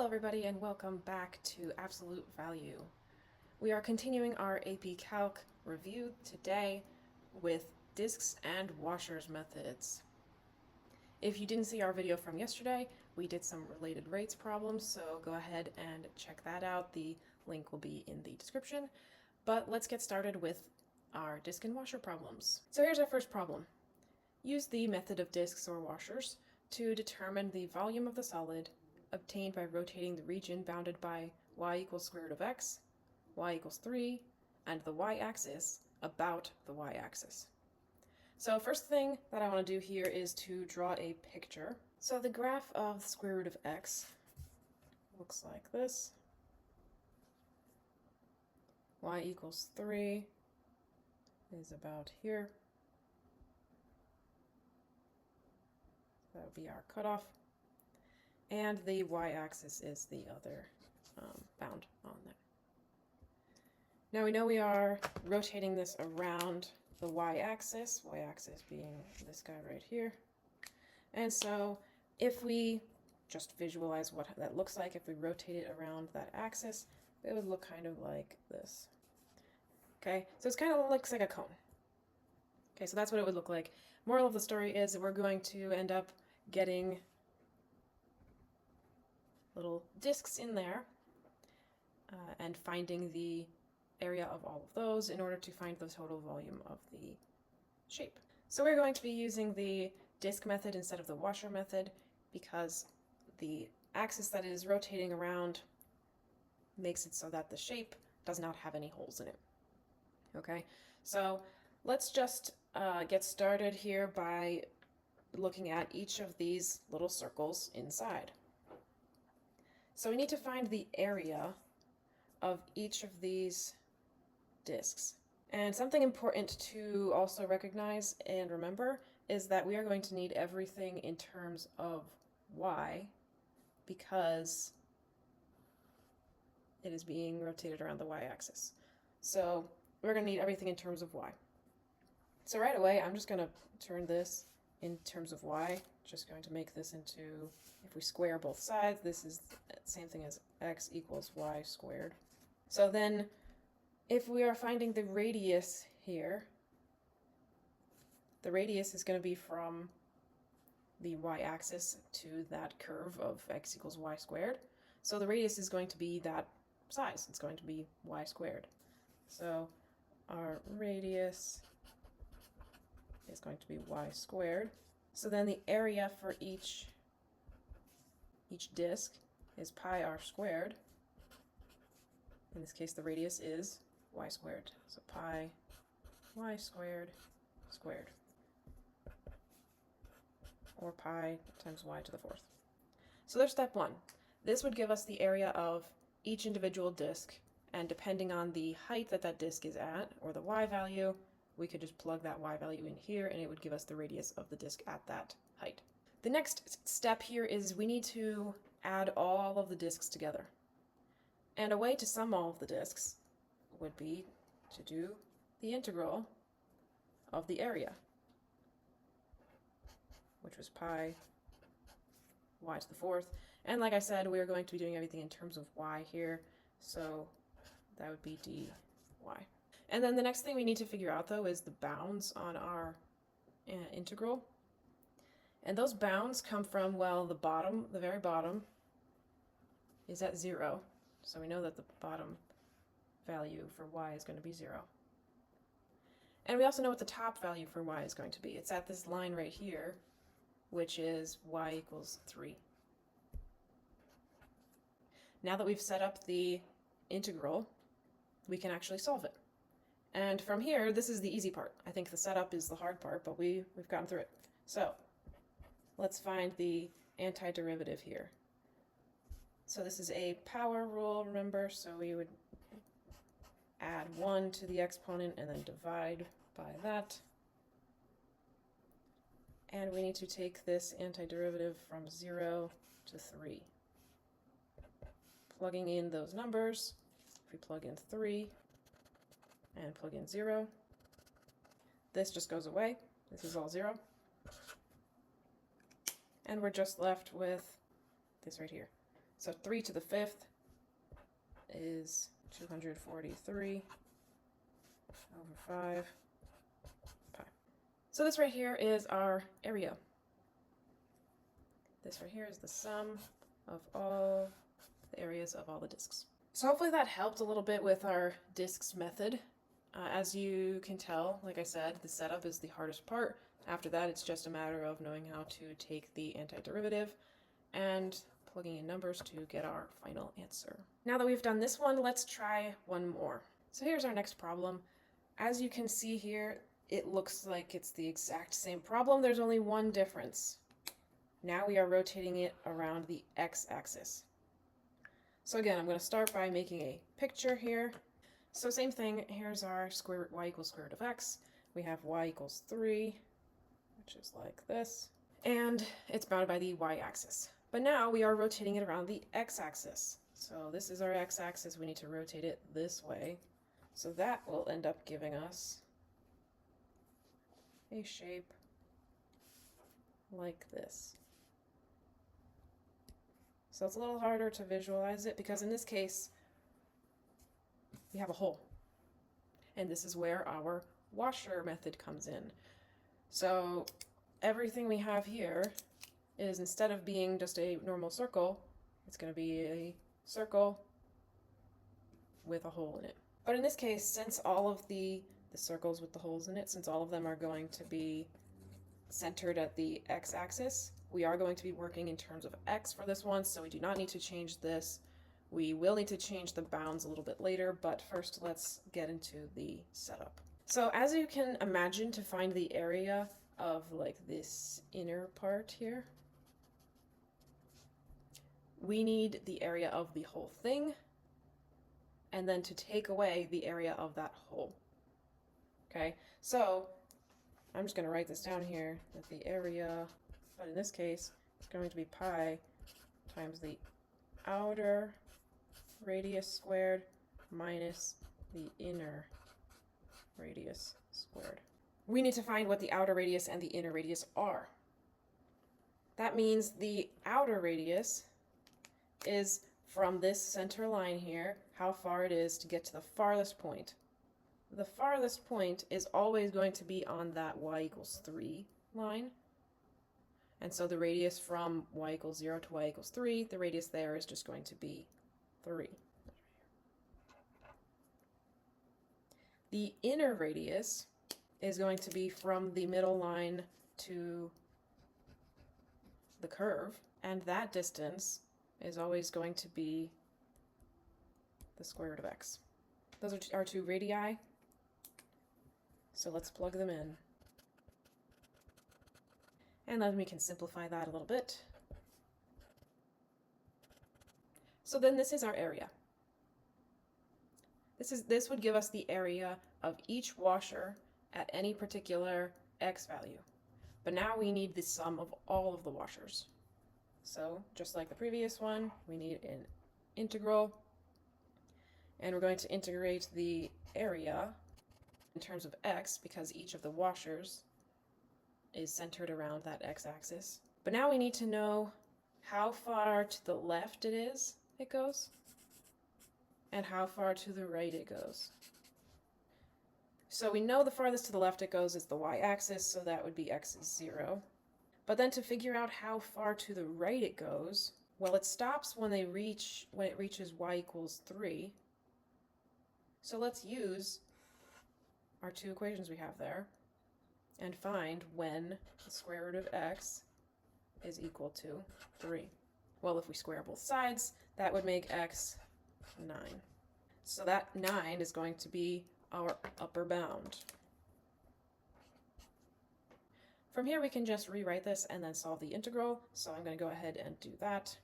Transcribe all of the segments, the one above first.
everybody, and welcome back to Absolute Value. We are continuing our AP Calc review today with disks and washers methods. If you didn't see our video from yesterday, we did some related rates problems, so go ahead and check that out. The link will be in the description. But let's get started with our disk and washer problems. So here's our first problem. Use the method of disks or washers to determine the volume of the solid obtained by rotating the region bounded by y equals square root of x, y equals 3, and the y-axis about the y-axis. So first thing that I want to do here is to draw a picture. So the graph of the square root of x looks like this. Y equals 3 is about here. That would be our cutoff. And the y-axis is the other bound on there. Now we know we are rotating this around the y-axis being this guy right here. And so if we just visualize what that looks like, if we rotate it around that axis, it would look kind of like this. Okay, so it's kind of looks like a cone. Okay, so that's what it would look like. Moral of the story is that we're going to end up getting little disks in there and finding the area of all of those in order to find the total volume of the shape. So we're going to be using the disk method instead of the washer method because the axis that is rotating around makes it so that the shape does not have any holes in it. Okay, so let's just get started here by looking at each of these little circles inside. So we need to find the area of each of these disks. And something important to also recognize and remember is that we are going to need everything in terms of y because it is being rotated around the y-axis. So we're going to need everything in terms of y. So right away, I'm just going to turn this in terms of y, just going to make this into, if we square both sides, this is the same thing as x equals y squared. So then, if we are finding the radius here, the radius is going to be from the y-axis to that curve of x equals y squared. So the radius is going to be that size. It's going to be y squared. So our radius is going to be y squared. So then the area for each disk is pi r squared. In this case, the radius is y squared. So pi y squared squared, or pi times y to the fourth. So there's step one. This would give us the area of each individual disk, and depending on the height that that disk is at, or the y value, we could just plug that y value in here and it would give us the radius of the disk at that height. The next step here is we need to add all of the disks together. And a way to sum all of the disks would be to do the integral of the area, which was pi y to the fourth. And like I said, we're going to be doing everything in terms of y here, so that would be dy. And then the next thing we need to figure out, though, is the bounds on our integral. And those bounds come from, well, the very bottom is at 0. So we know that the bottom value for y is going to be 0. And we also know what the top value for y is going to be. It's at this line right here, which is y equals 3. Now that we've set up the integral, we can actually solve it. And from here, this is the easy part. I think the setup is the hard part, but we've gotten through it. So let's find the antiderivative here. So this is a power rule, remember, so we would add 1 to the exponent and then divide by that. And we need to take this antiderivative from 0 to 3. Plugging in those numbers, if we plug in 3, and plug in 0. This just goes away. This is all 0. And we're just left with this right here. So 3 to the 5th is 243 over 5 pi. So this right here is our area. This right here is the sum of all the areas of all the disks. So hopefully that helped a little bit with our disks method. As you can tell, like I said, the setup is the hardest part. After that, it's just a matter of knowing how to take the antiderivative and plugging in numbers to get our final answer. Now that we've done this one, let's try one more. So here's our next problem. As you can see here, it looks like it's the exact same problem. There's only one difference. Now we are rotating it around the x-axis. So again, I'm going to start by making a picture here. So same thing, here's our y equals square root of x. We have y equals 3, which is like this, and it's bounded by the y-axis. But now we are rotating it around the x-axis. So this is our x-axis, we need to rotate it this way. So that will end up giving us a shape like this. So it's a little harder to visualize it because in this case, we have a hole. And this is where our washer method comes in. So everything we have here is, instead of being just a normal circle, it's going to be a circle with a hole in it. But in this case, since all of the circles with the holes in it, since all of them are going to be centered at the x-axis, we are going to be working in terms of x for this one, so we do not need to change this. We will need to change the bounds a little bit later, but first let's get into the setup. So as you can imagine, to find the area of like this inner part here, we need the area of the whole thing, and then to take away the area of that hole. Okay, so I'm just going to write this down here, that the area, but in this case, it's going to be pi times the outer radius squared minus the inner radius squared. We need to find what the outer radius and the inner radius are. That means the outer radius is from this center line here, how far it is to get to the farthest point. The farthest point is always going to be on that y equals 3 line. And so the radius from y equals 0 to y equals 3, the radius there is just going to be 3. The inner radius is going to be from the middle line to the curve, and that distance is always going to be the square root of x. Those are our two radii, so let's plug them in. And then we can simplify that a little bit. So then this is our area. This would give us the area of each washer at any particular x value. But now we need the sum of all of the washers. So just like the previous one, we need an integral, and we're going to integrate the area in terms of x because each of the washers is centered around that x-axis. But now we need to know how far to the left it goes, and how far to the right it goes. So we know the farthest to the left it goes is the y-axis, so that would be x is 0. But then to figure out how far to the right it goes, well, it stops when it reaches y equals 3. So let's use our two equations we have there and find when the square root of x is equal to 3. Well, if we square both sides, that would make x 9. So that 9 is going to be our upper bound. From here we can just rewrite this and then solve the integral, so I'm going to go ahead and do that.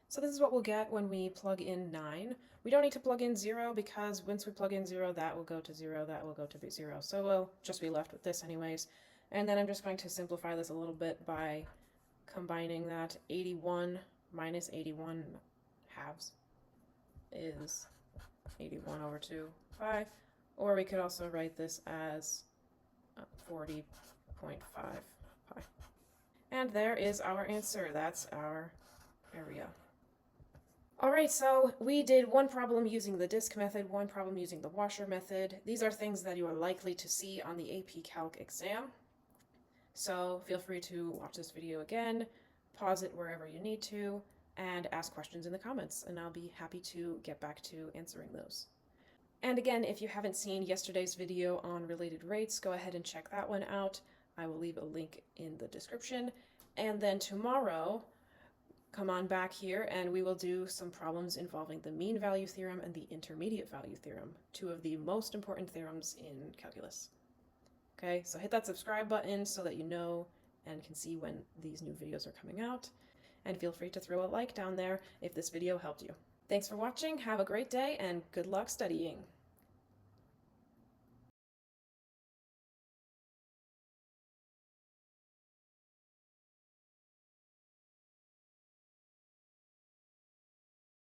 So this is what we'll get when we plug in 9. We don't need to plug in 0 because once we plug in 0, that will go to 0, that will go to 0. So we'll just be left with this anyways. And then I'm just going to simplify this a little bit by combining that 81 minus 81 halves is 81 over 2. pi, or we could also write this as 40.5 pi. And there is our answer. That's our area. Alright, so we did one problem using the disk method, one problem using the washer method. These are things that you are likely to see on the AP Calc exam. So feel free to watch this video again, pause it wherever you need to, and ask questions in the comments, and I'll be happy to get back to answering those. And again, if you haven't seen yesterday's video on related rates, go ahead and check that one out. I will leave a link in the description. And then tomorrow, come on back here and we will do some problems involving the mean value theorem and the intermediate value theorem, two of the most important theorems in calculus. Okay, so hit that subscribe button so that you know and can see when these new videos are coming out. And feel free to throw a like down there if this video helped you. Thanks for watching, have a great day, and good luck studying.